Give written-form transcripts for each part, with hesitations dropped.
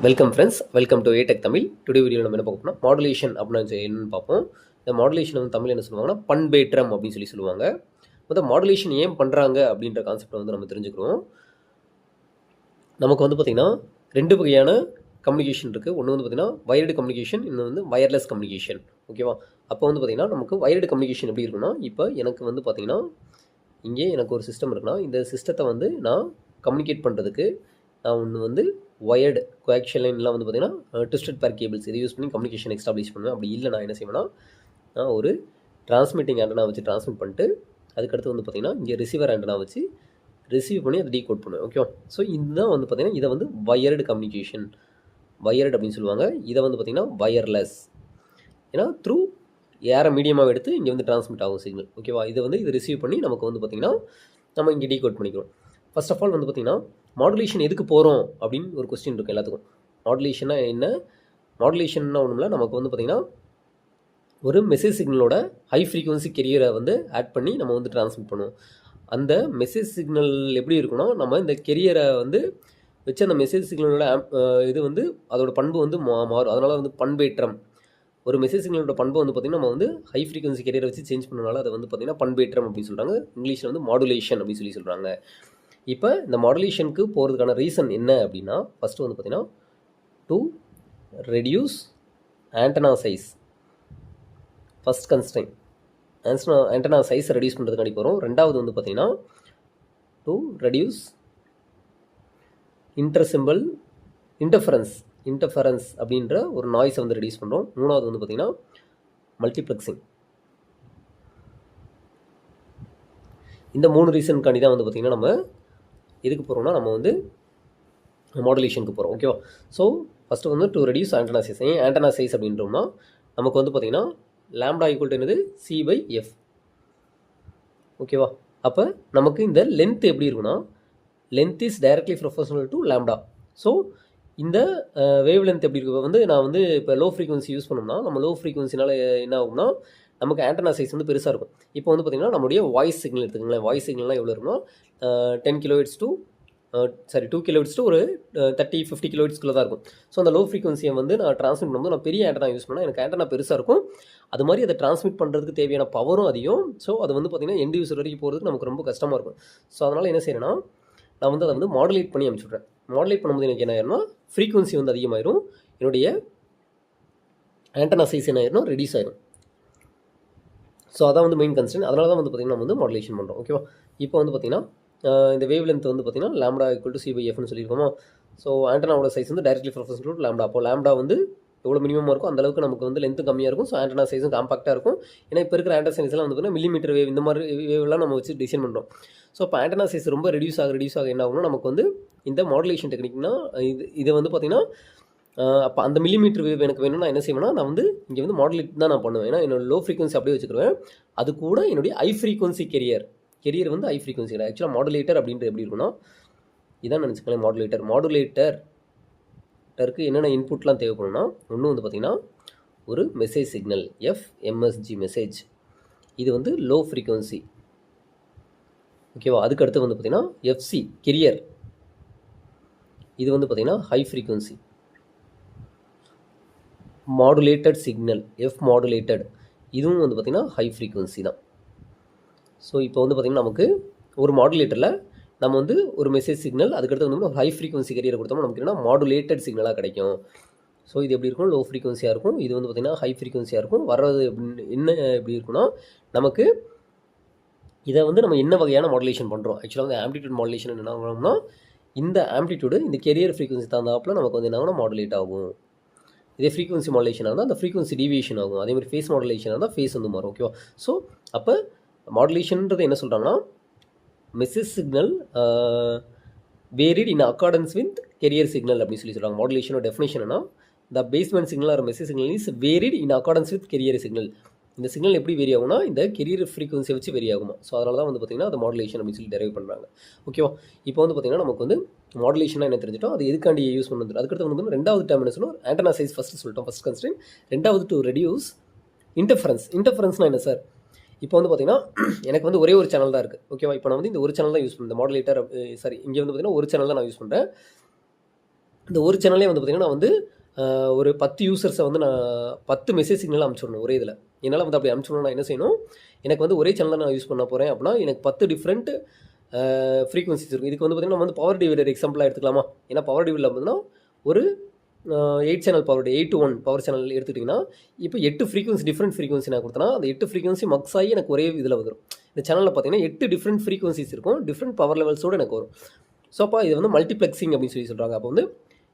Welcome friends, welcome to A tech Tamil. Today video நம்ம என்ன பார்க்க போனால் மாடுலேஷன் அப்படின்னு என்னன்னு பார்ப்போம். இந்த மாடுலேஷன் வந்து தமிழ் என்ன சொல்லுவாங்கன்னா பண்பேற்றம் அப்படின்னு சொல்லுவாங்க. மொத்தம் மாடுலேஷன் ஏன் பண்ணுறாங்க அப்படின்ற கான்செப்டை வந்து நம்ம தெரிஞ்சுக்கிறோம். நமக்கு வந்து பார்த்திங்கன்னா ரெண்டு வகையான கம்யூனிகேஷன் இருக்குது. ஒன்று வந்து பார்த்திங்கன்னா வயர்டு கம்யூனிகேஷன், இன்னும் வந்து வயர்லெஸ் கம்யூனிகேஷன். ஓகேவா? அப்போ வந்து பார்த்திங்கன்னா நமக்கு வயர்டு கம்யூனிகேஷன் எப்படி இருக்குன்னா, இப்போ எனக்கு வந்து பார்த்திங்கன்னா இங்கே எனக்கு ஒரு சிஸ்டம் இருக்குன்னா, இந்த சிஸ்டத்தை வந்து நான் கம்யூனிகேட் பண்ணுறதுக்கு நான் ஒன்று வந்து வயர்டு கோஆக்ஷியல் லைன்லாம் வந்து பார்த்திங்கன்னா ட்விஸ்டட் பேர் கேபிள்ஸ் இதை யூஸ் பண்ணி கம்யூனிகேஷன் எஸ்டாப்ளிஷ் பண்ணுவேன். அப்படி இல்லை நான் என்ன செய்வேன்னா, நான் ஒரு டிரான்ஸ்மிட்டிங் ஆண்டனா வச்சு டிரான்ஸ்மிட் பண்ணிட்டு அதுக்கடுத்து வந்து பார்த்திங்கன்னா இங்கே ரிசீவர் ஆண்டனா வச்சு ரிசீவ் பண்ணி அதை டீகோட் பண்ணுவேன். ஓகேவா? ஸோ இதுதான் வந்து பார்த்திங்கன்னா இதை வந்து வயர்டு கம்யூனிகேஷன், வயர்டு அப்படின்னு சொல்லுவாங்க. இதை வந்து பார்த்திங்கன்னா வயர்லெஸ், ஏன்னா த்ரூ ஏரை மீடியமாக எடுத்து இங்கே வந்து டிரான்ஸ்மிட் ஆகும் சிக்னல். ஓகேவா? இதை வந்து இது ரிசீவ் பண்ணி நமக்கு வந்து பார்த்திங்கன்னா நம்ம இங்கே டீகோட் பண்ணிக்கிறோம். ஃபர்ஸ்ட் ஆஃப் ஆல் வந்து பார்த்திங்கன்னா மாடுலேஷன் எதுக்கு போகிறோம் அப்படின்னு ஒரு கொஸ்டின் இருக்கும் எல்லாத்துக்கும். மாடுலேஷன்னா என்ன? மாடுலேஷன்னா ஒன்றுமில்ல, நமக்கு வந்து பார்த்திங்கன்னா ஒரு மெசேஜ் சிக்னலோட ஹை ஃப்ரீக்வன்சி கெரியரை வந்து ஆட் பண்ணி நம்ம வந்து டிரான்ஸ்மிட் பண்ணுவோம். அந்த மெசேஜ் சிக்னல் எப்படி இருக்குன்னா, நம்ம இந்த கெரியரை வந்து வச்சு அந்த மெசேஜ் சிக்னலோட இது வந்து அதோட பண்பு வந்து மாறும். அதனால் வந்து பண்பேற்றம், ஒரு மெசேஜ் சிக்னலோட பண்பு வந்து பார்த்திங்கன்னா நம்ம வந்து ஹை ஃப்ரீக்வன்சி கெரியரை வச்சு சேஞ்ச் பண்ணனால அதை வந்து பார்த்திங்கன்னா பண்பேற்றம் அப்படின்னு சொல்கிறாங்க. இங்கிலீஷில் வந்து மாடுலேஷன் அப்படின்னு சொல்கிறாங்க. இப்போ இந்த மாடுலேஷனுக்கு போகிறதுக்கான ரீசன் என்ன அப்படின்னா, ஃபஸ்ட்டு வந்து பார்த்திங்கன்னா to reduce antenna size. First constraint antenna சைஸை ரெடியூஸ் பண்ணுறதுக்காண்டி போகிறோம். ரெண்டாவது வந்து பார்த்திங்கன்னா டு ரெடியூஸ் இன்டர்ஃபரன்ஸ் அப்படின்ற ஒரு நாய்ஸை வந்து ரெடியூஸ் பண்ணுறோம். மூணாவது வந்து பார்த்திங்கன்னா மல்டிப்ளெக்ஸிங். இந்த மூணு ரீசனுக்காண்டி தான் வந்து பார்த்திங்கன்னா நம்ம எதுக்கு போகிறோம்னா நம்ம வந்து மாடுலேஷனுக்கு போகிறோம். ஓகேவா? ஸோ ஃபஸ்ட்டு வந்து டு ரெடியூஸ் ஆண்டனா சைஸ். ஏன் ஆண்டனா சைஸ் அப்படின்றோம்னா நமக்கு வந்து பார்த்திங்கன்னா லாம்டா ஈக்குவல் டு என்னது C/F. ஓகேவா? அப்போ நமக்கு இந்த லென்த் எப்படி இருக்குன்னா, length is directly proportional to lambda. So இந்த வேவ் லென்த் எப்படி இருக்கு வந்து நான் வந்து இப்போ லோ ஃப்ரீக்வன்சி யூஸ் பண்ணோம்னா, நம்ம லோ ஃப்ரீக்வன்சினால என்ன ஆகும்னா நமக்கு ஆண்டனா சைஸ் வந்து பெருசாக இருக்கும். இப்போ வந்து பார்த்திங்கன்னா நம்மளுடைய வாய்ஸ் சிக்னல் எடுத்துக்கங்களேன். வாய்ஸ் சிக்னல்லாம் எவ்வளோ இருக்குன்னா 10 kHz to 2 kHz to ஒரு 30-50 kHz தான் இருக்கும். ஸோ அந்த லோ ஃப்ரீக்வன்சியை வந்து நான் ட்ரான்ஸ்மிட் பண்ணும்போது நான் பெரிய ஆண்டனா யூஸ் பண்ணால் எனக்கு ஆண்டனா பெருசாக இருக்கும். அது மாதிரி அதை ட்ரான்ஸ்மிட் பண்ணுறதுக்கு தேவையான பவரும் அதிகம். ஸோ அது வந்து பார்த்திங்கன்னா எண்ட் யூசர் வரைக்கும் போகிறதுக்கு நமக்கு ரொம்ப கஷ்டமாக இருக்கும். ஸோ அதனால் என்ன செய்யறேன்னா, நான் வந்து அதை வந்து மாடுலேட் பண்ணி அனுப்பிச்சுட்றேன். மாடுலேட் பண்ணும்போது எனக்கு என்ன ஆயிரும்னா ஃப்ரீக்வன்சி வந்து அதிகமாயிரும், என்னுடைய ஆண்டனா சைஸ் என்ன ஆயிரும் ரெடியூஸ் ஆயிரும். ஸோ அதான் வந்து மெயின் கன்ஸ்ட்ரெயின். அதனால தான் வந்து பார்த்திங்கன்னா நம்ம வந்து மாடுலேஷன் பண்ணுறோம். ஓகேவா? இப்போ வந்து பார்த்திங்கன்னா இந்த வேவ் லென்த் வந்து பார்த்திங்கன்னா லாம்டா ஈக்குவல் டு C/Fன்னு சொல்லியிருக்கோமா. ஸோ ஆண்டனாவோட சைஸ் வந்து டைரக்ட்லி ப்ரொபோர்ஷனல் டு லாம்டா. அப்போ லாம்டா வந்து எவ்வளோ மினிமமாக இருக்கும் அந்தளவுக்கு நமக்கு வந்து லென்த்து கம்மியாக இருக்கும். ஸோ ஆண்டனா சைஸும் காம்பாக்டாக இருக்கும். ஏன்னா இப்போ இருக்கிற ஆண்டனா சைஸ்லாம் வந்து பார்த்திங்கன்னா மில்லிமீட்டர் வேவ் இந்த மாதிரி வேவ்லாம் நம்ம வச்சு டிசைன் பண்ணுறோம். ஸோ இப்போ ஆண்டனா சைஸ் ரொம்ப ரெடியூஸ் ஆக என்ன ஆகும்னா நமக்கு வந்து இந்த மாடுலேஷன் டெக்னிக்னா இதை வந்து பார்த்திங்கன்னா அப்போ அந்த மில்லிமீட்டர் வேவ் எனக்கு வேணும்னா என்ன செய்வேன்னா, நான் வந்து இங்கே வந்து மாடுலேட் தான் நான் பண்ணுவேன். ஏன்னா என்னோட லோ ஃப்ரீக்வன்சி அப்படியே வச்சுக்கிடுவேன். அது கூட என்னுடைய ஹை ஃப்ரீக்வன்சி கெரியர் வந்து ஹை ஃப்ரீக்வன்சி கிடையாது. ஆக்சுவலாக மாடுலேட்டர் அப்படின்றது எப்படி இருக்குன்னா, இதான் நினச்சிக்கலாம். மாடுலேட்டருக்கு என்னென்ன இன்புட்லாம் தேவைப்படும்னா, ஒன்று வந்து பார்த்திங்கன்னா ஒரு மெசேஜ் சிக்னல் FMSG மெசேஜ், இது வந்து லோ ஃப்ரீக்வன்சி. ஓகேவா? அதுக்கடுத்து வந்து பார்த்திங்கன்னா FC கெரியர், இது வந்து பார்த்திங்கன்னா high frequency. Modulated signal F modulated, இதுவும் வந்து பார்த்திங்கன்னா ஹை ஃப்ரீக்வன்சி தான். ஸோ இப்போ வந்து பார்த்திங்கன்னா நமக்கு ஒரு மாடுலேட்டரில் நம்ம வந்து ஒரு மெசேஜ் சிக்னல் அதுக்கடுத்து வந்து ஹை ஃப்ரீக்வன்சி கெரியர் கொடுத்தோம்னா நமக்கு என்ன மாடுலேட்டட் சிக்னலாக கிடைக்கும். ஸோ இது எப்படி இருக்கும்? லோ ஃப்ரீக்வன்சியாக இருக்கும். இது வந்து பார்த்திங்கன்னா ஹை ஃப்ரீக்வன்சியாக இருக்கும். வர்றது என்ன எப்படி இருக்குன்னா, நமக்கு இதை வந்து நம்ம என்ன வகையான மாடுலேஷன் பண்ணுறோம். ஆக்சுவலாக வந்து ஆம்ப்ளிடியூட் மாடுலேஷன் என்ன ஆகும்னா, இந்த ஆம்ப்ளிடியூடு இந்த கெரியர் ஃப்ரீக்வன்சி தகுந்தாப்பில் நமக்கு வந்து என்ன ஆகும்னா மாடுலேட் ஆகும். இதே ஃப்ரீக்வன்சி மாடுலேஷனாக இருந்தால் அந்த ஃப்ரீக்வன்சி டீவியேஷன் ஆகும். அதேமாதிரி ஃபேஸ் மாடுலேஷனாக இருந்தால் ஃபேஸ் வந்து மாறும். ஓகேவா? ஸோ அப்போ மாடுலேஷன்ன்றது என்ன சொல்கிறாங்கன்னா, message signal varied in accordance with carrier signal அப்படின்னு சொல்கிறாங்க. மாடுலேஷனோட டெஃபினேஷன்னா, the basement signal or message signal is varied in accordance with carrier signal. இந்த சிக்னல் எப்படி வேரி ஆகும்னா இந்த கெரியர் ஃப்ரீக்வன்சியை வச்சு வேரி ஆகுமா. ஸோ அதனால தான் வந்து பார்த்திங்கன்னா அது மாடுலேஷன் அப்படின்னு சொல்லி டெரைவ் பண்ணுறாங்க. ஓகேவா? இப்போ வந்து பார்த்திங்கன்னா நமக்கு வந்து மாடுலேஷனாக என்ன தெரிஞ்சிட்டோம், அது எதுக்காண்டி யூஸ் பண்ணுறது. அதுக்கடுத்து வந்து ரெண்டாவது டேர்ம் என்ன சொல்லணும், ஆண்டனா சைஸ் ஃபஸ்ட்டு சொல்லிட்டோம், ஃபஸ்ட் கன்ஸ்ட்ரெயின். ரெண்டாவது டு ரெடியூஸ் இன்டர்ஃபரன்ஸ்னால் என்ன சார்? இப்போ வந்து பார்த்திங்கன்னா எனக்கு வந்து ஒரே ஒரு சேனல் தான் இருக்குது. ஓகேவா? இப்போ நான் வந்து இந்த ஒரு சேனல் தான் யூஸ் பண்ணுறேன். மாடுலேட்டர் இங்கே வந்து பார்த்திங்கன்னா ஒரு சேனல் தான் நான் யூஸ் பண்ணுறேன். இந்த ஒரு சேனலே வந்து பார்த்திங்கன்னா நான் வந்து ஒரு 10 யூசர்ஸை வந்து நான் 10 மெசேஜ் சிக்னல் அனுப்பிச்சிடணும் ஒரே இதில். என்னால் வந்து அப்படி அனுப்பிச்சிடணும். நான் என்ன செய்யணும், எனக்கு வந்து ஒரே சேனல் நான் யூஸ் பண்ண போகிறேன் அப்படின்னா எனக்கு 10 டிஃப்ரெண்ட் ஃப்ரீக்வன்சிஸ் இருக்கும். இதுக்கு வந்து பார்த்திங்கன்னா நம்ம வந்து பவர் டிவைடர் எக்ஸாம்பிளாக எடுத்துக்கலாமா? ஏன்னா பவர் டிவைடரில் பார்த்தீங்கன்னா ஒரு 8 channel power 8 to 1 power channel எடுத்துக்கிட்டிங்கன்னா இப்போ 8 ஃப்ரீக்வன்சி டிஃப்ரெண்ட் ஃப்ரீக்வன்சி நான் கொடுத்தேன்னா அந்த 8 ஃப்ரீக்வன்சி மக்ஸ் ஆகி எனக்கு ஒரே இதில் வந்துடும். இந்த சேனலில் பார்த்தீங்கன்னா 8 டிஃப்ரெண்ட் ஃப்ரீக்வன்சிஸ் இருக்கும், டிஃப்ரெண்ட் பவர் லெவல்ஸோடு எனக்கு வரும். ஸோ அப்போ இது வந்து மல்டிப்ளெக்ஸிங் அப்படின்னு சொல்லி சொல்கிறாங்க. அப்போ வந்து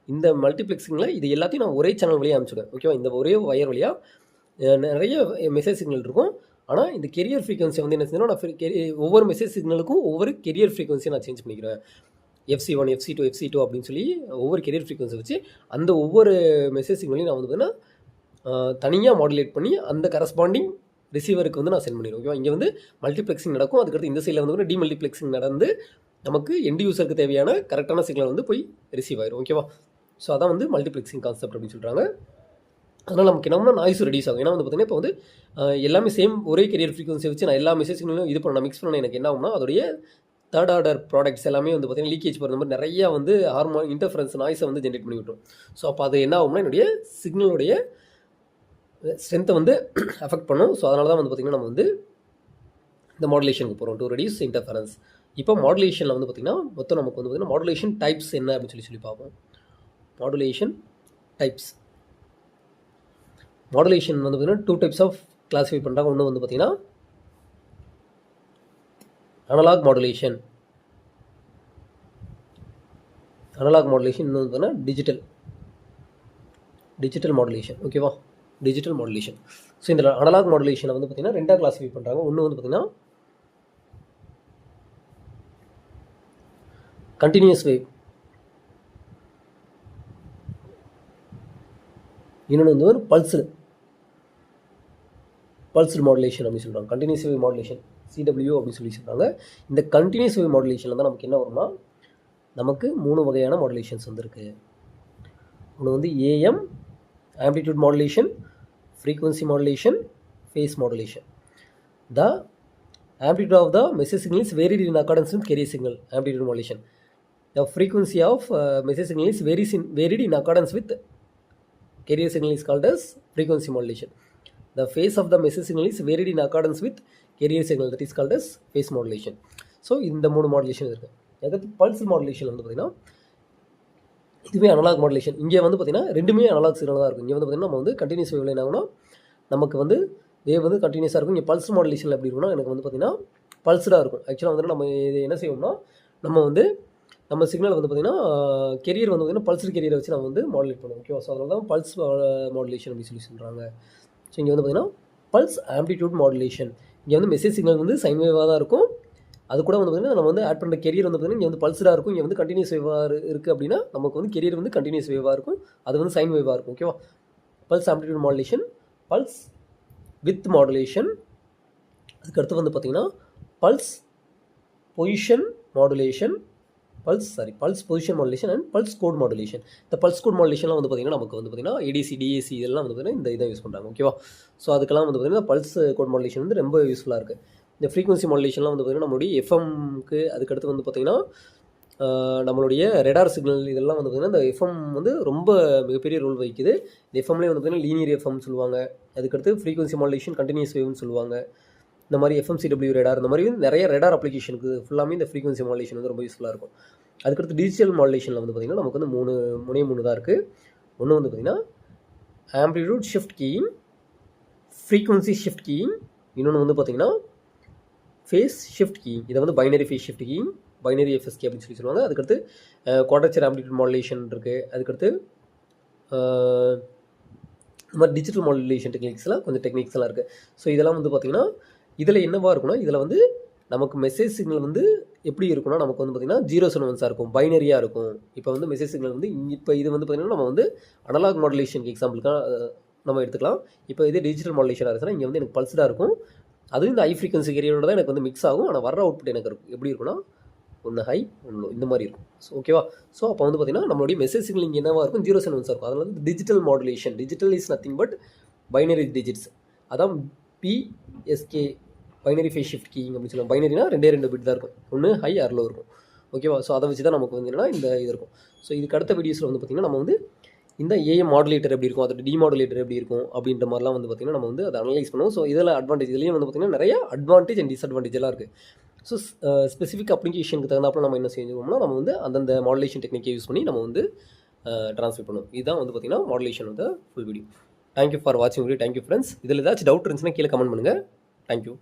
இந்த மல்டிப்ளெக்ஸிங்கில் இது எல்லாத்தையும் நான் ஒரே சேனல் வழியாக அனுப்பிச்சுடுவேன். ஓகேவா? இந்த ஒரே வயர் வழியாக நிறைய மெசேஜ் சிக்னல் இருக்கும். ஆனால் இந்த கெரியர் ஃப்ரீக்வன்சி வந்து என்ன செய்யணும், நான் ஒவ்வொரு மெசேஜ் சிக்னலுக்கும் ஒவ்வொரு கெரியர் ஃப்ரீக்வன்சியை நான் சேஞ்ச் பண்ணிக்கிறேன். FC1 FC2 FC2 அப்படின்னு சொல்லி ஒவ்வொரு கெரியர் ஃப்ரீக்வன்சி வச்சு அந்த ஒவ்வொரு மெசேஜ் சிக்னலையும் நான் வந்து பார்த்தீங்கன்னா தனியாக மாடுலேட் பண்ணி அந்த கரஸ்பாண்டிங் ரிசீவருக்கு வந்து நான் சென்ட் பண்ணிடுவேன். ஓகேவா? இங்கே வந்து மல்டிப்ளெக்ஸிங் நடக்கும். அதுக்கடுத்து இந்த சைடில் வந்து டிமல்டிப்ளெக்ஸிங் நடந்து நமக்கு எண்ட் யூசருக்கு தேவையான கரெக்டான சிக்னல் வந்து போய் ரிசீவ் ஆயிடும். ஓகேவா? ஸோ அதான் வந்து மல்டிப்ளெக்ஸிங் கான்செப்ட் அப்படின்னு சொல்கிறாங்க. அதனால் நமக்கு என்ன நாய்ஸ் ரெடியூஸ் ஆகும். ஏன்னா வந்து பார்த்திங்கன்னா இப்போ வந்து எல்லாமே சேம் ஒரே கெரியர் ஃப்ரீக்வன்சி வச்சு நான் எல்லா மெசேஜ்களும் இது பண்ண மிக்ஸ் பண்ண எனக்கு என்ன ஆகும்னா அதோடைய தேர்ட் ஆர்டர் ப்ராடக்ட்ஸ் எல்லாமே வந்து பார்த்திங்கன்னா லீக்கேஜ் போகிற மாதிரி நிறையா வந்து ஹார்மோன் இன்டர்ஃபரன்ஸ் நாய்ஸை வந்து ஜென்ரேட் பண்ணி விட்டுரும். ஸோ அப்போ அது என்ன ஆகும்னா என்னுடைய சிக்னலுடைய ஸ்ட்ரென்த்தை வந்து அஃபெக்ட் பண்ணும். ஸோ அதனால தான் வந்து பார்த்திங்கன்னா நம்ம வந்து இந்த மாடுலேஷனுக்கு போகிறோம் டு ரெடியூஸ் இன்டர்ஃபரன்ஸ். இப்போ மாடுலேஷனில் வந்து பார்த்திங்கன்னா மொத்தம் நமக்கு வந்து பார்த்திங்கன்னா மாடுலேஷன் டைப்ஸ் என்ன அப்படின்னு சொல்லி பார்ப்போம். Modulation types. மாடுலேஷன் வந்து பார்த்திங்கன்னா 2 டைப்ஸ் ஆஃப் கிளாஸிஃபை பண்ணுறாங்க. ஒன்று வந்து பார்த்திங்கன்னா அனலாக் மாடுலேஷன், அனலாக் மாடுலேஷன். இன்னொன்று பார்த்தீங்கன்னா டிஜிட்டல் மாடுலேஷன். ஓகேவா? Digital modulation. ஸோ இந்த அனலாக் மாடுலேஷனை வந்து பார்த்திங்கன்னா 2ஆக கிளாஸிஃபை பண்ணுறாங்க. ஒன்று வந்து பார்த்திங்கன்னா கண்டினியூஸ் வேவ், இன்னொன்று வந்து ஒரு பல்ஸ்டு மாடுலேஷன் அப்படின்னு சொல்கிறாங்க. கண்டினியூஸ் வேவ் மாடுலேஷன் CW அப்படின்னு சொல்லி சொல்கிறாங்க. இந்த கண்டினியூஸ் வேவ் மாடுலேஷனில் தான் நமக்கு என்ன வரும்னா நமக்கு 3 வகையான மாடுலேஷன்ஸ் வந்துருக்கு. ஒன்று வந்து AM amplitude modulation, frequency modulation, phase modulation. The amplitude of the message signal is varied in accordance with carrier signal amplitude modulation. The frequency of message signal is varied in accordance with carrier signal is called as frequency modulation. The phase of the message signal is varied in accordance with carrier signal, that is called as phase modulation. So இந்த 3 modulation இருக்குது. அதுக்கு pulse modulation வந்து பார்த்திங்கன்னா இதுவே analogue modulation. இங்கே வந்து பார்த்திங்கன்னா ரெண்டுமே அனலாக் சிக்னல் தான் இருக்கும். இங்கே வந்து பார்த்திங்கன்னா நம்ம வந்து கண்டினியூஸ் வேவ்ல என்ன ஆகும்னா நமக்கு வந்து வேவ் வந்து கண்டினியூஸாக இருக்கும். இங்கே பல்ஸ் மாடுலேஷனில் எப்படி இருக்கும்னா எனக்கு வந்து பார்த்திங்கன்னா பல்ஸ்டாக இருக்கும். ஆக்சுவலாக வந்து நம்ம இது என்ன செய்வோம்னா நம்ம வந்து நம்ம சிக்னல் வந்து பார்த்திங்கன்னா கெரியர் வந்து பார்த்திங்கன்னா பல்ஸ்டு கெரியரை வச்சு நம்ம வந்து மாடுலேட் பண்ணுவோம். ஓகேவா? ஸோ அதனால தான் பல்ஸ் மாடுலேஷன் அப்படின்னு சொல்லி சொல்கிறாங்க. ஸோ இங்கே வந்து பார்த்திங்கன்னா பல்ஸ் ஆம்ப்ளிடியூட் மாடுலேஷன். இங்கே வந்து மெசேஜ் சிக்னல் வந்து சைன் வேவாக தான் இருக்கும். அது கூட வந்து பார்த்திங்கன்னா நம்ம வந்து ஆட் பண்ணுற கெரியர் வந்து பார்த்திங்கன்னா இங்கே வந்து பல்ஸ்டாக இருக்கும். இங்கே வந்து கண்டினியூஸ் வேவாக இருக்குது அப்படின்னா நமக்கு வந்து கெரியர் வந்து கண்டினியூஸ் வேவாக இருக்கும், அது வந்து சைன் வேவாக இருக்கும். ஓகேவா? Pulse amplitude modulation, pulse width modulation. அதுக்கடுத்து வந்து பார்த்திங்கன்னா pulse position modulation, pulse position modulation and pulse code modulation. இந்த பல்ஸ் கோட் மாடுலேஷன்லாம் வந்து பார்த்திங்கன்னா நமக்கு வந்து பார்த்திங்கன்னா ADC DAC இதெல்லாம் வந்து பார்த்திங்கன்னா இந்த இதை யூஸ் பண்ணுறாங்க. ஓகேவா? ஸோ அதுக்கெல்லாம் வந்து பார்த்திங்கன்னா பல்ஸ் கோட் மாடுலேஷன் வந்து ரொம்ப யூஸ்ஃபுல்லாக இருக்குது. இந்த ஃப்ரீக்வன்சி மாடுலேஷன்லாம் வந்து பார்த்திங்கன்னா நம்மளுடைய எஃப்எம்க்கு அதுக்கடுத்து வந்து பார்த்திங்கன்னா நம்மளுடைய ரெடார் சிக்னல் இதெல்லாம் வந்து பார்த்திங்கன்னா இந்த எஃப்எம் வந்து ரொம்ப மிகப்பெரிய ரோல் வகிக்குது. இந்த எஃப்எம்லேயே வந்து பார்த்திங்கன்னா லீனியர் எஃப்எம் சொல்லுவாங்க. அதுக்கடுத்து ஃப்ரீக்வன்சி மாடுலேஷன் கண்டினியூஸ் வேவ்னு சொல்லுவாங்க. இந்த மாதிரி FMCW ரெடார் இந்த மாதிரி நிறைய ரெடார் அப்ளிகேஷனுக்கு ஃபுல்லாமே இந்த ஃப்ரீக்வன்சி மாடுலேஷன் வந்து ரொம்ப யூஸ்ஃபுல்லாக இருக்கும். அதுக்கடுத்து டிஜிட்டல் மாடுலேஷனில் வந்து பார்த்திங்கன்னா நமக்கு வந்து 3 தான் இருக்குது. ஒன்று வந்து பார்த்திங்கன்னா amplitude shift keying, frequency shift keying, இன்னொன்று வந்து பார்த்திங்கன்னா ஃபேஸ் ஷிஃப்ட் கீயிங். இதை வந்து binary face shift keying, binary FSK அப்படின்னு சொல்லி சொல்லுவாங்க. அதுக்கடுத்து குவாட்ரேச்சர் ஆம்ப்ளிடியூட் மாடுலேஷன் இருக்குது. அதுக்கடுத்து இந்த மாதிரி டிஜிட்டல் மாடுலேஷன் கொஞ்சம் டெக்னிக்ஸ்லாம் இருக்குது. ஸோ இதெல்லாம் வந்து பார்த்திங்கன்னா இதில் என்னவாக இருக்குன்னா இதில் வந்து நமக்கு மெசேஜ் சிக்னல் வந்து எப்படி இருக்குன்னா நமக்கு வந்து பார்த்திங்கன்னா 0s and 1s இருக்கும், பைனரியாக இருக்கும். இப்போ வந்து மெசேஜ் சிக்னல் வந்து இப்போ இது வந்து பார்த்திங்கன்னா நம்ம வந்து அனலாக் மாடுலேஷனுக்கு எக்ஸாம்பிளுக்காக நம்ம எடுத்துக்கலாம். இப்போ இதே டிஜிட்டல் மாடுலேஷனாக இருந்துச்சுன்னா இங்கே வந்து எனக்கு பல்ஸ்டாக இருக்கும். அதுவும் இந்த ஹை ஃப்ரீக்வன்சி கேரியரோட தான் எனக்கு வந்து மிக்ஸ் ஆகும். ஆனால் வர அவுட்புட் எனக்கு இருக்கும் எப்படி இருக்குன்னா ஒன்று ஹை ஒன்று லோ இந்த மாதிரி இருக்கும். ஸோ ஓகேவா? ஸோ அப்போ வந்து பார்த்திங்கன்னா நம்மளுடைய மெசேஜ் சிக்னல் இங்கே என்னவாக இருக்கும் 0s and 1s இருக்கும். அதனால வந்து digital modulation, digital is nothing but binary digits. அதான் PSK binary face shift keying அப்படின்னு சொல்லுவாங்க. பைனரினா 2 பிட் தான் இருக்கும், ஒன்று ஹை ஆர் லோ இருக்கும். ஓகேவா? ஸோ அதை வச்சு தான் நமக்கு வந்து என்னன்னா இந்த இது இருக்கும். ஸோ இதுக்கு அடுத்த வீடியோஸில் வந்து பார்த்திங்கன்னா நம்ம வந்து இந்த ஏஎம் மாடுலேட்டர் எப்படி இருக்கும், அதோட டிமாடுலேட்டர் எப்படி இருக்கும் அப்படின்ற மாதிரிலாம் வந்து பார்த்திங்கன்னா நம்ம வந்து அதை அனலைஸ் பண்ணுவோம். ஸோ இதில் அட்வான்டேஜ், இதுலேயும் வந்து பார்த்திங்கன்னா நிறைய அட்வான்டேஜ் அண்ட் டிஸ்அட்வான்டேஜ் எல்லாம் இருக்குது. ஸோ ஸ்பெசிஃபிக் அப்ளிகேஷனுக்கு தகுந்தாப்புல நம்ம என்ன செஞ்சுருவோம்னா நம்ம வந்து அந்தந்த மாடுலேஷன் டெக்னிக்கை யூஸ் பண்ணி நம்ம வந்து ட்ரான்ஸ்ஃபர் பண்ணுவோம். இதுதான் வந்து பார்த்திங்கன்னா மாடுலேஷன் வந்து ஃபுல் வீடியோ. தேங்க்யூ ஃபார் வாட்சிங் வீடியோ. Thank you friends. இதில் ஏதாச்சும் டவுட் இருந்துச்சுன்னா கீழே கமெண்ட் பண்ணுங்கள். தேங்க்யூ.